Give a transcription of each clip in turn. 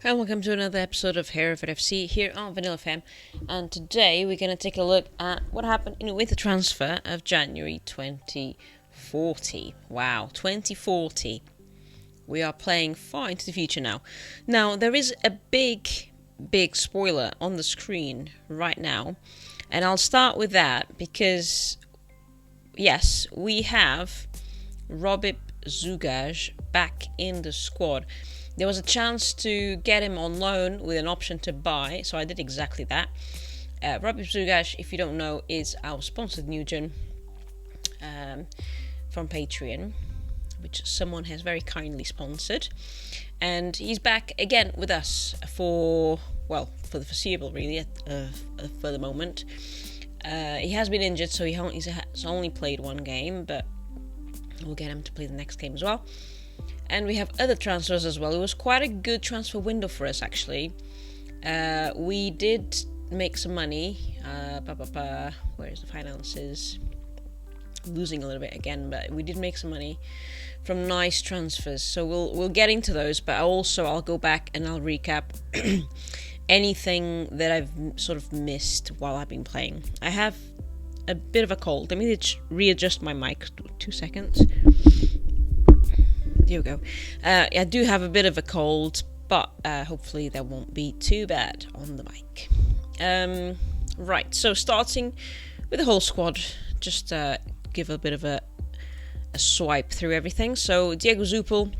And welcome to another episode of Hereford FC here on Vanilla FM. And today we're going to take a look at what happened with the transfer of January 2040. Wow, 2040. We are playing far into the future now. Now, there is a big spoiler on the screen right now. And I'll start with that because, yes, we have Robib Zugaj back in the squad. There was a chance to get him on loan with an option to buy, so I did exactly that. Robib Zugaj, if you don't know, is our sponsored Nugent from Patreon, which someone has very kindly sponsored. And he's back again with us for the foreseeable, really, for the moment. He has been injured, so he's only played one game, but we'll get him to play the next game as well. And we have other transfers as well. It was quite a good transfer window for us, actually. We did make some money. Where's the finances? Losing a little bit again, but we did make some money from nice transfers. So we'll get into those, but I'll go back and I'll recap anything that I've sort of missed while I've been playing. I have a bit of a cold. Let me readjust my mic. 2 seconds. Here we go. I do have a bit of a cold, but hopefully that won't be too bad on the mic. Right, so starting with the whole squad, just give a bit of a swipe through everything. So Diego Zupel,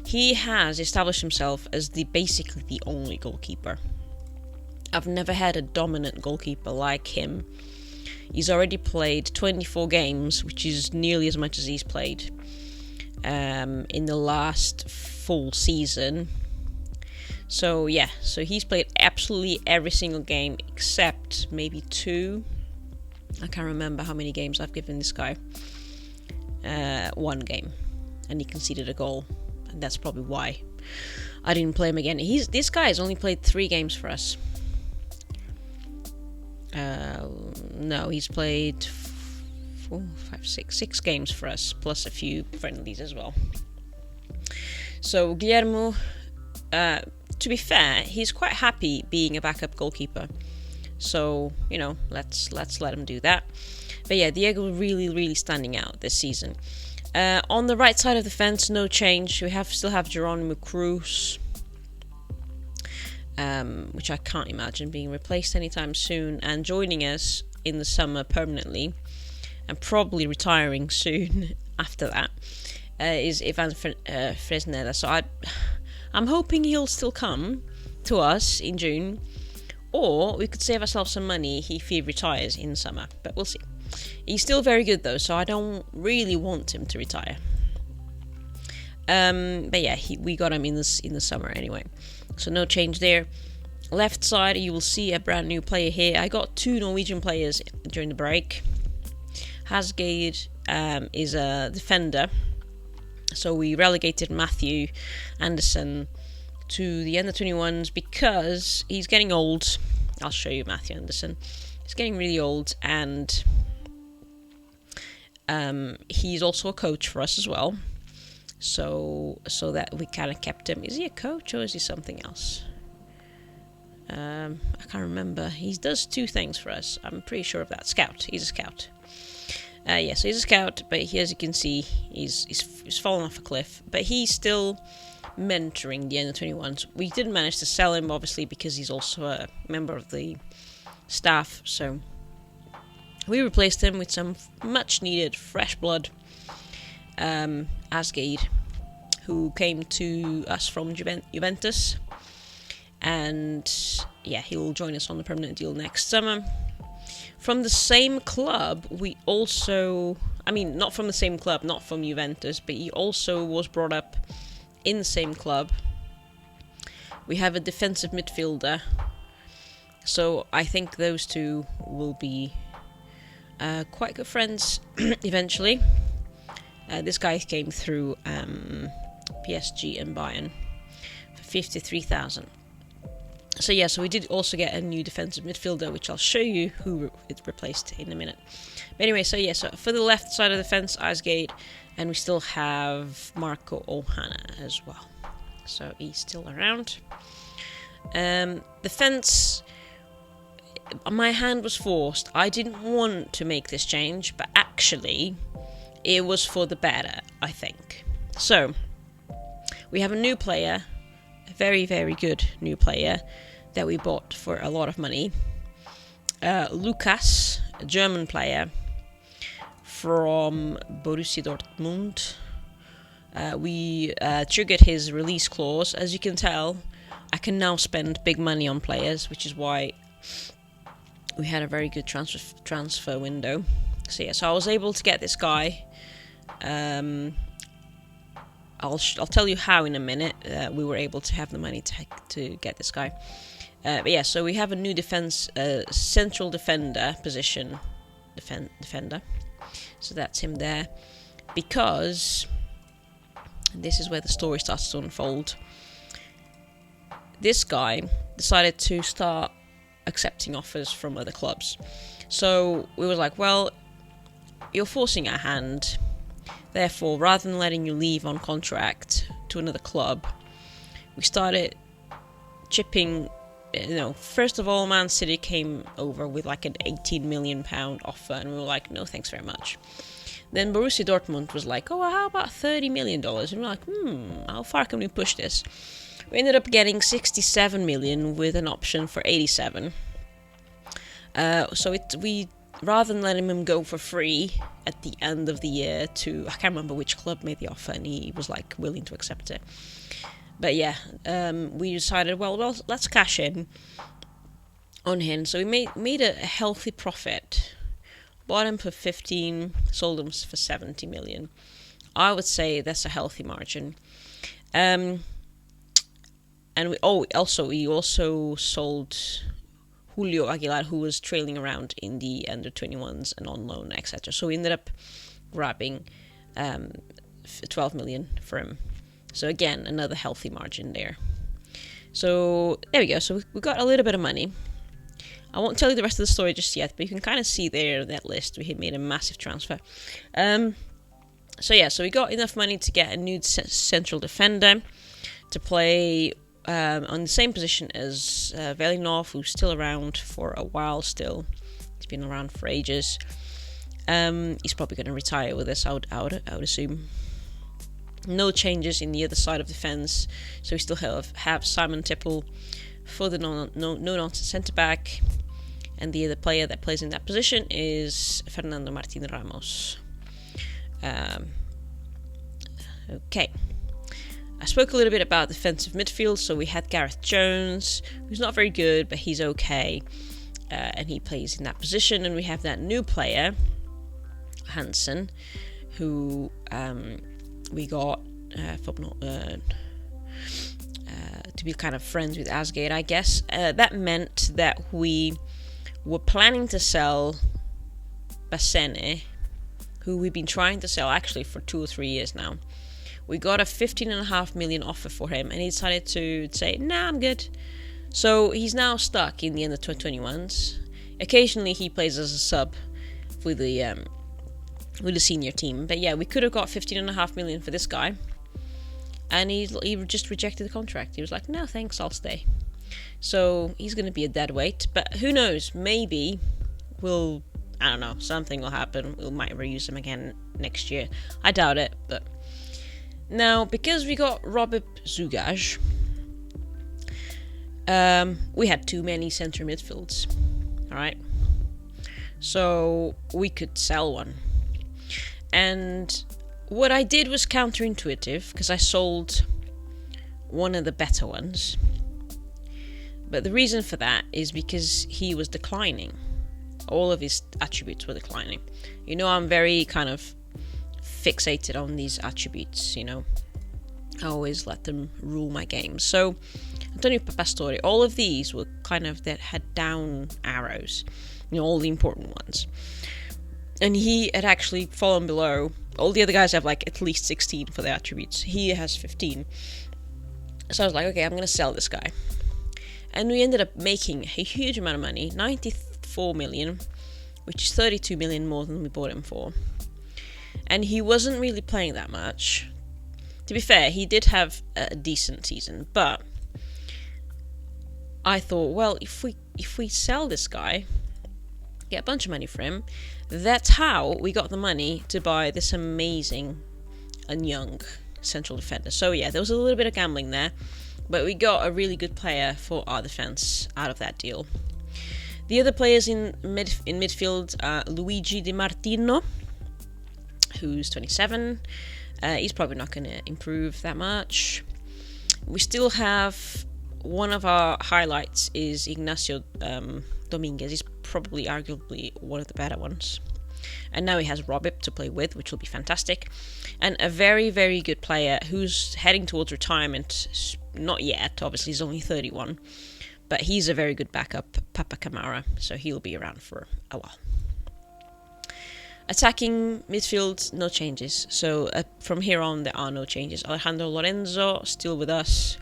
he has established himself as basically the only goalkeeper. I've never had a dominant goalkeeper like him. He's already played 24 games, which is nearly as much as he's played in the last full season. So he's played absolutely every single game except maybe 2. I can't remember how many games I've given this guy. 1 game, and he conceded a goal, and that's probably why I didn't play him again. This guy has only played 3 games for us. No, he's played 4, 5, 6 games for us, plus a few friendlies as well. So Guillermo, to be fair, he's quite happy being a backup goalkeeper. So, let's let him do that. But yeah, Diego really standing out this season. On the right side of the fence, no change. We still have Geronimo Cruz, which I can't imagine being replaced anytime soon, and joining us in the summer permanently, and probably retiring soon after that, is Ivan Fresneda. So I'm hoping he'll still come to us in June, or we could save ourselves some money if he retires in the summer, but we'll see. He's still very good though, so I don't really want him to retire. But yeah, we got him in the summer anyway, so no change there. Left side, you will see a brand new player here. I got 2 Norwegian players during the break. Hasgade is a defender, so we relegated Matthew Anderson to the under-21s because he's getting old. I'll show you Matthew Anderson. He's getting really old, and he's also a coach for us as well. So that we kind of kept him. Is he a coach or is he something else? I can't remember. He does 2 things for us. I'm pretty sure of that. Scout. He's a scout. So he's a scout, but as you can see, he's fallen off a cliff. But he's still mentoring the under-21s. We didn't manage to sell him, obviously, because he's also a member of the staff. So we replaced him with some much-needed fresh blood. Asgade, who came to us from Juventus. And yeah, he'll join us on the permanent deal next summer. From the same club, we also... not from the same club, not from Juventus, but he also was brought up in the same club. We have a defensive midfielder. So I think those 2 will be quite good friends eventually. This guy came through PSG and Bayern for 53,000. So we did also get a new defensive midfielder, which I'll show you who it replaced in a minute. But anyway, so for the left side of the fence, Asgade, and we still have Marco Ohana as well. So he's still around. Defense, my hand was forced. I didn't want to make this change, but actually it was for the better, I think. So we have a new player, a very, very good new player that we bought for a lot of money. Lucas, a German player from Borussia Dortmund. We triggered his release clause. As you can tell, I can now spend big money on players, which is why we had a very good transfer window. So yeah, so I was able to get this guy. I'll tell you how in a minute we were able to have the money to get this guy. But yeah, so we have a new central defender position, defender. So that's him there, because this is where the story starts to unfold. This guy decided to start accepting offers from other clubs. So we were like, well, you're forcing our hand. Therefore, rather than letting you leave on contract to another club, we started chipping. First of all, Man City came over with like an £18 million offer, and we were like, no, thanks very much. Then Borussia Dortmund was like, oh, how about $30 million? And we're like, how far can we push this? We ended up getting 67 million with an option for 87. So we rather than letting him go for free at the end of the year to, I can't remember which club made the offer, and he was like willing to accept it. But yeah, we decided, well, let's cash in on him. So we made a healthy profit. Bought him for 15, sold him for 70 million. I would say that's a healthy margin. And we also sold Julio Aguilar, who was trailing around in the under 21s and on loan, etc. So we ended up grabbing 12 million for him. So again, another healthy margin there. So there we go. So we got a little bit of money. I won't tell you the rest of the story just yet, but you can kind of see there that list. We had made a massive transfer. So we got enough money to get a new central defender to play on the same position as Velinov, who's still around for a while still. He's been around for ages. He's probably going to retire with us, I would assume. No changes in the other side of the fence, so we still have Simon Tipple for the no-nonsense centre-back, and the other player that plays in that position is Fernando Martin Ramos. Okay. I spoke a little bit about defensive midfield, so we had Gareth Jones, who's not very good, but he's okay, and he plays in that position, and we have that new player, Hansen, who we got to be kind of friends with Asgate, I guess. That meant that we were planning to sell Bassene, who we've been trying to sell actually for 2 or 3 years now. We got a 15.5 million offer for him, and he decided to say, nah, I'm good. So he's now stuck in the under 21s. Occasionally he plays as a sub with the senior team. But yeah, we could have got 15.5 million for this guy. And he just rejected the contract. He was like, no, thanks, I'll stay. So he's going to be a dead weight. But who knows? Maybe I don't know, something will happen. We might reuse him again next year. I doubt it, but... Now, because we got Robert Zugaj, we had too many centre midfields. Alright? So we could sell one. And what I did was counterintuitive, because I sold one of the better ones. But the reason for that is because he was declining. All of his attributes were declining. You know, I'm very kind of fixated on these attributes, you know. I always let them rule my game. So, Antonio Pastore, all of these were kind of that had down arrows, you know, all the important ones. And he had actually fallen below. All the other guys have like at least 16 for their attributes. He has 15. So I was like, okay, I'm going to sell this guy. And we ended up making a huge amount of money, 94 million, which is 32 million more than we bought him for. And he wasn't really playing that much. To be fair, he did have a decent season, but I thought, well, if we sell this guy, get a bunch of money for him, that's how we got the money to buy this amazing and young central defender. So yeah, there was a little bit of gambling there, but we got a really good player for our defense out of that deal. The other players in midfield are Luigi Di Martino, who's 27. He's probably not going to improve that much. We still have one of our highlights is Ignacio Dominguez. He's probably arguably one of the better ones. And now he has Robip to play with, which will be fantastic. And a very, very good player who's heading towards retirement. Not yet, obviously, he's only 31. But he's a very good backup, Papa Camara. So he'll be around for a while. Attacking midfield, no changes. So from here on, there are no changes. Alejandro Lorenzo, still with us.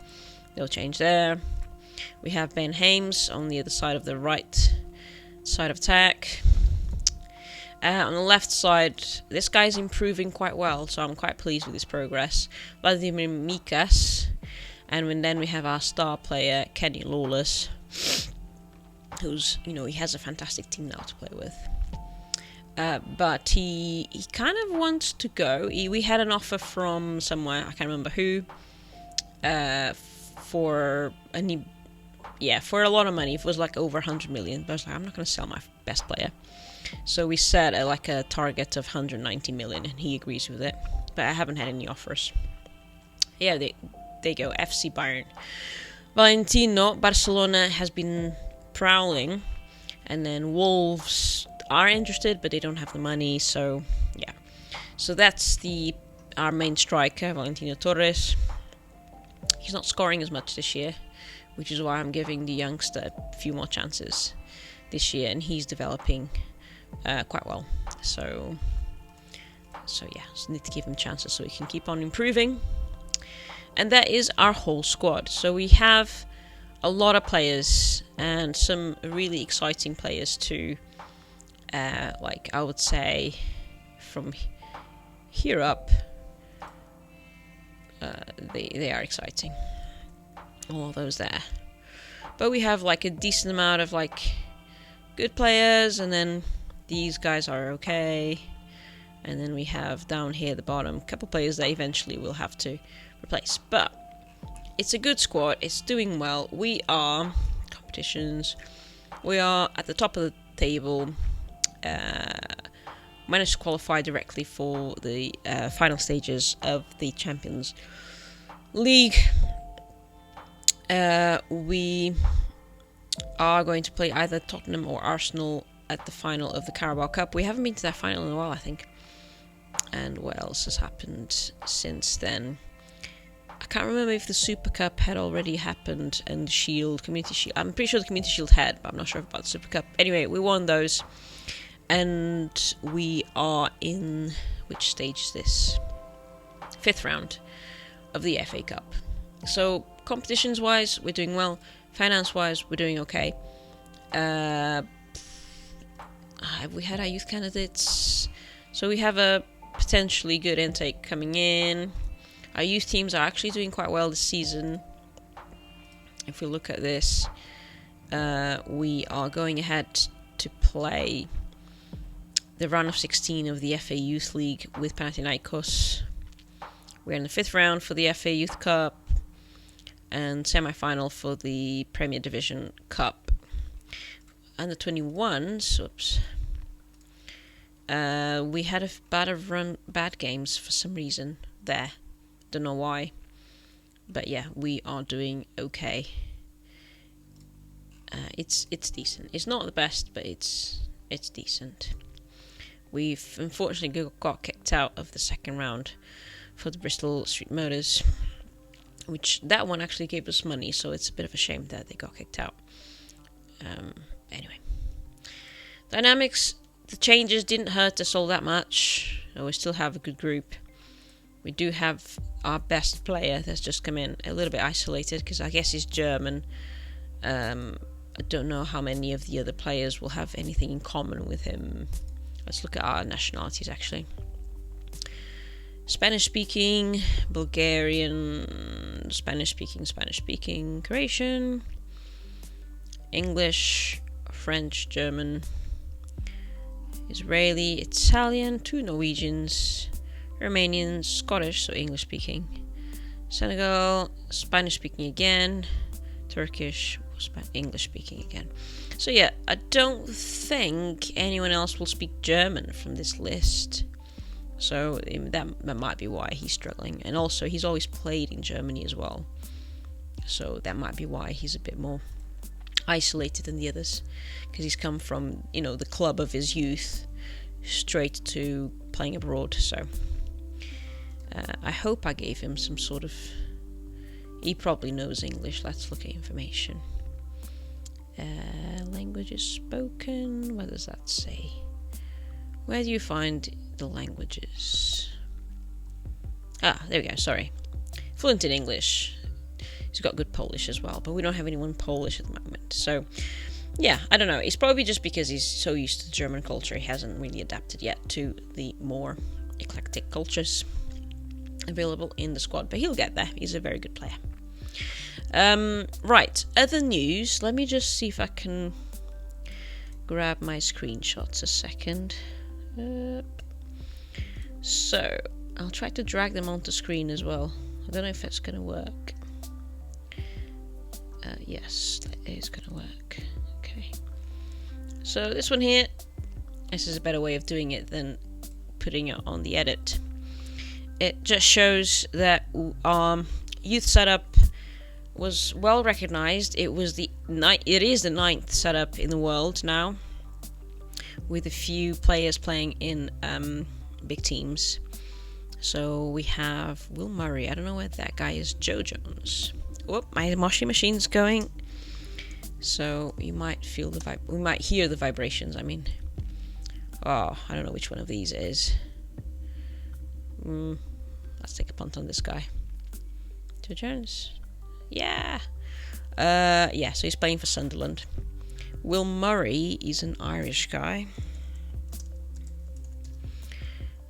No change there. We have Ben Hames on the other side of the right side of attack. On the left side, this guy's improving quite well, so I'm quite pleased with his progress. Vladimir Mikas. And then we have our star player, Kenny Lawless, who's, he has a fantastic team now to play with. But he kind of wants to go. We had an offer from somewhere, I can't remember who, for a lot of money. It was like over 100 million. But I was like, I'm not going to sell my best player. So we set a target of 190 million, and he agrees with it. But I haven't had any offers. Yeah, they go. FC Bayern. Valentino, Barcelona has been prowling. And then Wolves are interested, but they don't have the money. So, yeah. So that's our main striker, Valentino Torres. He's not scoring as much this year, which is why I'm giving the youngster a few more chances this year, and he's developing quite well. So yeah, just need to give him chances so he can keep on improving. And that is our whole squad. So we have a lot of players and some really exciting players too. I would say from here up, they are exciting. All of those there. But we have a decent amount of good players, and then these guys are okay. And then we have down here at the bottom a couple players that eventually we'll have to replace. But it's a good squad. It's doing well. We are competitions. We are at the top of the table. Managed to qualify directly for the final stages of the Champions League. We are going to play either Tottenham or Arsenal at the final of the Carabao Cup. We haven't been to that final in a while, I think. And what else has happened since then? I can't remember if the Super Cup had already happened and the Shield, Community Shield. I'm pretty sure the Community Shield had, but I'm not sure about the Super Cup. Anyway, we won those. And we are in... which stage is this? 5th round of the FA Cup. So, competitions-wise, we're doing well. Finance-wise, we're doing okay. Have we had our youth candidates? So we have a potentially good intake coming in. Our youth teams are actually doing quite well this season. If we look at this, we are going ahead to play the round of 16 of the FA Youth League with Panathinaikos. We're in the 5th round for the FA Youth Cup and semi-final for the Premier Division Cup. Under 21s, we had bad games for some reason there. Don't know why, but yeah, we are doing okay. It's decent. It's not the best, but it's decent. We've unfortunately got kicked out of the 2nd round for the Bristol Street Motors, which that one actually gave us money, so it's a bit of a shame that they got kicked out. Anyway, dynamics, the changes didn't hurt us all that much. We still have a good group. We do have our best player that's just come in, a little bit isolated because I guess he's German. I don't know how many of the other players will have anything in common with him. Let's look at our nationalities actually. Spanish speaking, Bulgarian, Spanish speaking, Croatian, English, French, German, Israeli, Italian, 2 Norwegians, Romanian, Scottish, so English speaking, Senegal, Spanish speaking again, Turkish, English speaking again. So yeah, I don't think anyone else will speak German from this list. So that might be why he's struggling. And also, he's always played in Germany as well. So that might be why he's a bit more isolated than the others. Because he's come from, the club of his youth straight to playing abroad. So I hope I gave him some sort of... He probably knows English. Let's look at information. Languages spoken. What does that say? Where do you find the languages? There we go, sorry. Fluent in English. He's got good Polish as well, but we don't have anyone Polish at the moment. So, yeah, I don't know. It's probably just because he's so used to German culture, he hasn't really adapted yet to the more eclectic cultures available in the squad. But he'll get there. He's a very good player. Right, other news. Let me just see if I can grab my screenshots a second. So, I'll try to drag them onto screen as well. I don't know if that's going to work. Yes, that is going to work. Okay. So, this one here, this is a better way of doing it than putting it on the edit. It just shows that youth setup was well recognized. It is the 9th setup in the world now, with a few players playing in big teams. So we have Will Murray. I don't know where that guy is. Joe Jones. Whoop, my washing machine's going. So you might feel we might hear the vibrations. I mean, I don't know which one of these it is. Let's take a punt on this guy. Joe Jones. Yeah. So he's playing for Sunderland. Will Murray is an Irish guy.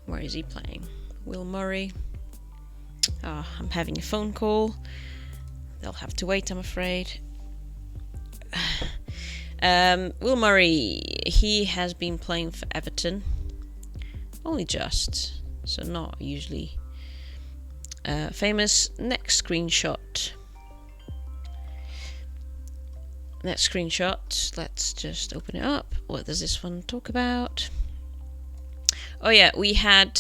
Where is he playing? Will Murray. I'm having a phone call. They'll have to wait, I'm afraid. Will Murray, he has been playing for Everton. Only just. So not usually famous. Next screenshot. Let's just open it up. What does this one talk about? Oh yeah, we had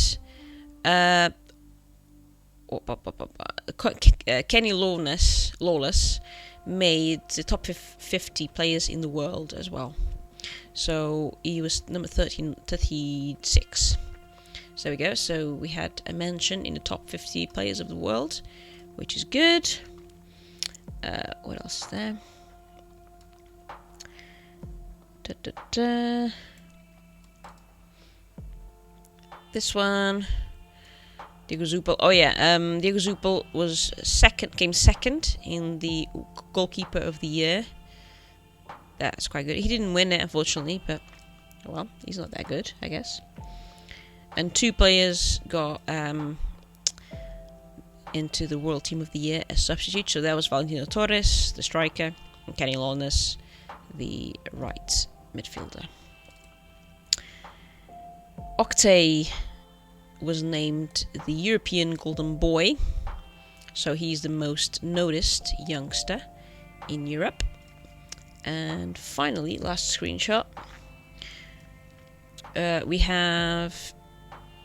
Kenny Lawless made the top 50 players in the world as well. So he was number 36. So there we go. So we had a mention in the top 50 players of the world, which is good. What else is there? This one, Diego Zupel. Oh yeah, Diego Zupel came second in the goalkeeper of the year. That's quite good. He didn't win it, unfortunately, but well, he's not that good, I guess. And 2 players got into the World Team of the Year as substitute. So that was Valentino Torres, the striker, and Kenny Lawless, the right midfielder. Oktay was named the European Golden Boy, so he's the most noticed youngster in Europe. And finally, last screenshot, we have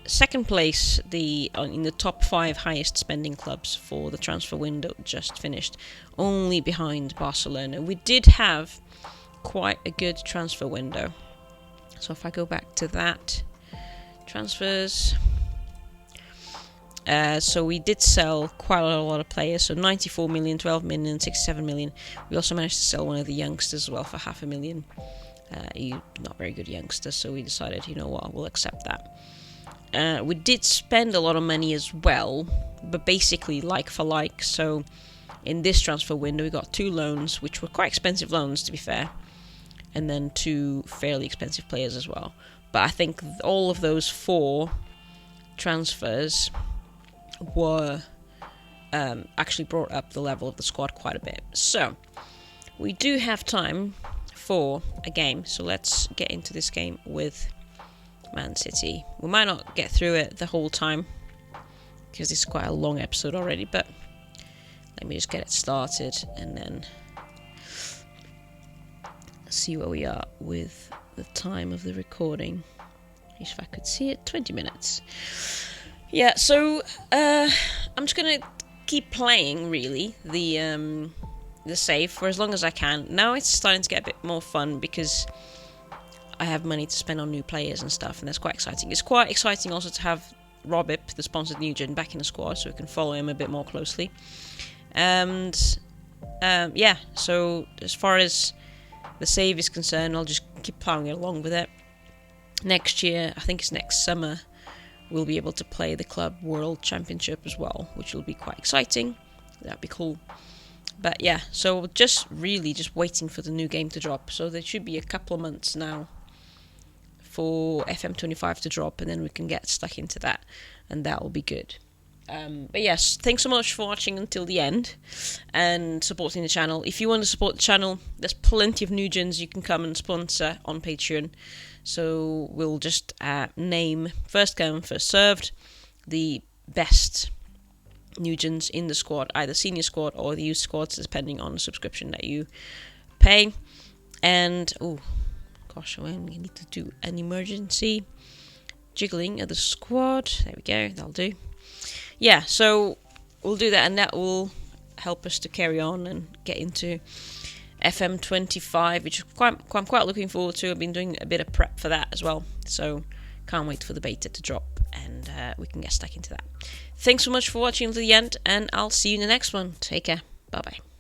second place in the top 5 highest spending clubs for the transfer window just finished, only behind Barcelona. We did have quite a good transfer window. So if I go back to that, transfers. So we did sell quite a lot of players. So 94 million, 12 million, 67 million. We also managed to sell one of the youngsters as well for $500,000. He's not very good youngster, so we decided, you know what, we'll accept that. We did spend a lot of money as well, but basically like for like. So in this transfer window, we got 2 loans, which were quite expensive loans, to be fair, and then 2 fairly expensive players as well. But I think all of those 4 transfers were actually brought up the level of the squad quite a bit. So we do have time for a game, so let's get into this game with Man City. We might not get through it the whole time because this is quite a long episode already, but let me just get it started and then see where we are with the time of the recording. If I could see it, 20 minutes. Yeah, so I'm just gonna keep playing really the save for as long as I can. Now it's starting to get a bit more fun because I have money to spend on new players and stuff, and that's quite exciting. It's quite exciting also to have Robip, the sponsored Nugent, back in the squad, so we can follow him a bit more closely. And yeah, so as far as the save is concerned, I'll just keep plowing along with it. Next year, I think it's next summer, we'll be able to play the Club World Championship as well, which will be quite exciting. That'd be cool. But yeah, so just waiting for the new game to drop. So there should be a couple of months now for FM25 to drop, and then we can get stuck into that, and that will be good. But yes, thanks so much for watching until the end and supporting the channel. If you want to support the channel, there's plenty of Nugens you can come and sponsor on Patreon. So we'll just name first come, first served the best Nugens in the squad, either senior squad or the youth squads, depending on the subscription that you pay. And oh gosh, we need to do an emergency jiggling of the squad. There we go, that'll do. Yeah, so we'll do that, and that will help us to carry on and get into FM25, which I'm quite looking forward to. I've been doing a bit of prep for that as well, so can't wait for the beta to drop, and we can get stuck into that. Thanks so much for watching to the end, and I'll see you in the next one. Take care. Bye-bye.